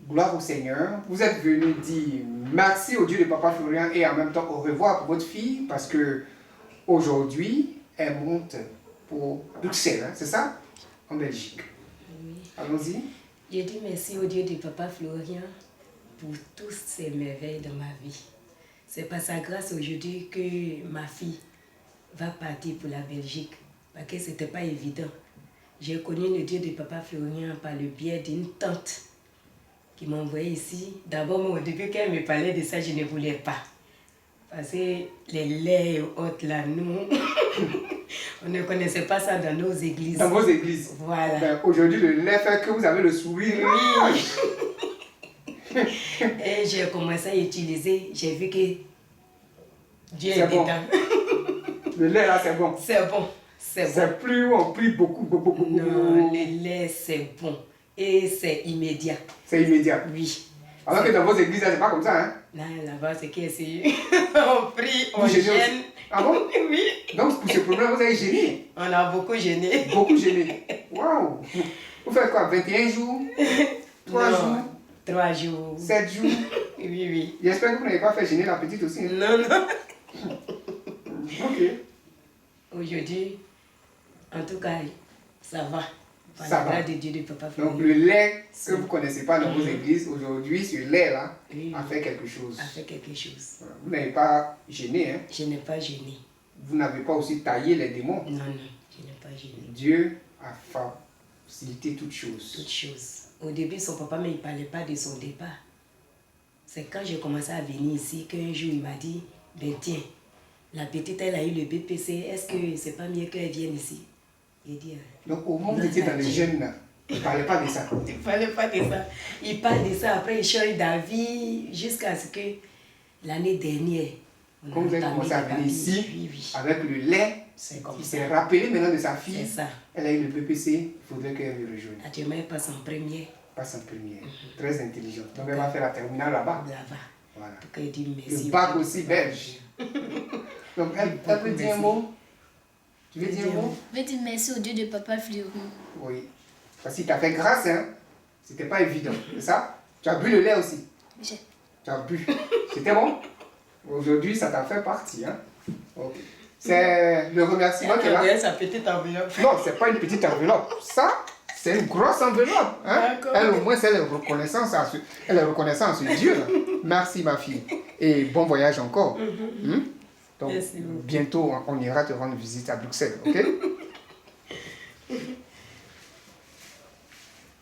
Gloire au Seigneur. Vous êtes venu dire merci au Dieu de Papa Florian et en même temps au revoir pour votre fille parce que aujourd'hui, elle monte pour Bruxelles, hein, c'est ça? En Belgique. Oui. Allons-y. Je dis merci au Dieu de Papa Florian pour toutes ces merveilles de ma vie. C'est par sa grâce aujourd'hui que ma fille va partir pour la Belgique. Parce que ce n'était pas évident. J'ai connu le Dieu de Papa Florian par le biais d'une tante qui m'a envoyé ici. D'abord, moi, au début, quand elle me parlait de ça, je ne voulais pas. Parce que les laits autres là, nous, on ne connaissait pas ça dans nos églises. Dans vos églises. Voilà. Ben, aujourd'hui, le lait fait que vous avez le sourire. Oui. Et j'ai commencé à utiliser, j'ai vu que Dieu est bon. dedans. Le lait là, c'est bon. C'est bon. C'est bon. C'est plus où on prie beaucoup. Non, le lait, c'est bon. Et c'est immédiat. C'est immédiat. Oui. Alors que dans vos églises, c'est pas comme ça, hein? Là, là-bas, c'est qu'ici, on prie, on Vous gênez gêne. aussi. Ah bon? Oui. Donc, pour ce problème, vous avez gêné? On a beaucoup gêné. Beaucoup gêné. Waouh! Vous faites quoi? 21 jours? 3 jours? 3 jours. 7 jours? Oui, oui. J'espère que vous n'avez pas fait gêner la petite aussi. Hein? Non, non. Ok. Aujourd'hui, en tout cas, ça va. Par Ça la va. grâce de Dieu de Papa Florian. Donc, le lait que vous ne connaissez pas dans vos églises, aujourd'hui, ce lait-là Oui. a fait quelque chose. A fait quelque chose. Voilà. Vous n'avez pas gêné, hein? Je n'ai pas gêné. Vous n'avez pas aussi taillé les démons. Non, non, je n'ai pas gêné. Dieu a facilité toutes choses. Toutes choses. Au début, son papa, mais il ne parlait pas de son départ. C'est quand j'ai commencé à venir ici qu'un jour, il m'a dit, ben tiens, la petite, elle a eu le BPC, est-ce que c'est pas mieux qu'elle vienne ici? J'ai dit, Donc, au moment où vous étiez dans les jeunes, là, il ne parlait pas de ça. il ne parlait pas de ça. Il parle de ça, après il change d'avis, jusqu'à ce que l'année dernière, on Quand vous avez entamé commencé à les venir papiers. ici, Oui, oui. avec le lait, C'est comme il ça. s'est rappelé maintenant de sa fille. C'est ça. Elle a eu le PPC, il faudrait qu'elle le rejoigne. Actuellement, elle passe en première. Passe en première. Très intelligente. Donc, elle va faire la terminale là-bas. Là-bas. Voilà. Donc, elle dit merci. Le bac aussi belge. Donc, elle peut dire un mot. Tu veux dire un mot? Je veux dire merci au Dieu de Papa Florian. Oui. Parce qu'il t'a fait grâce, hein. C'était pas évident. C'est ça? Tu as bu le lait aussi? J'ai. Tu as bu. C'était bon? Aujourd'hui, ça t'a fait partie, hein. Ok. C'est le remerciement qu'elle a. Elle sa petite enveloppe. Non, c'est pas une petite enveloppe. Ça, c'est une grosse enveloppe. Hein? D'accord. Elle, au moins, elle est reconnaissante à ce Dieu. Là. Merci, ma fille. Et bon voyage encore. Donc, Merci beaucoup. bientôt, on ira te rendre visite à Bruxelles. Ok?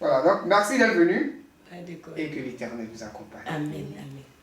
Voilà, donc merci d'être venu Pas de quoi. et que l'Éternel vous accompagne. Amen, amen.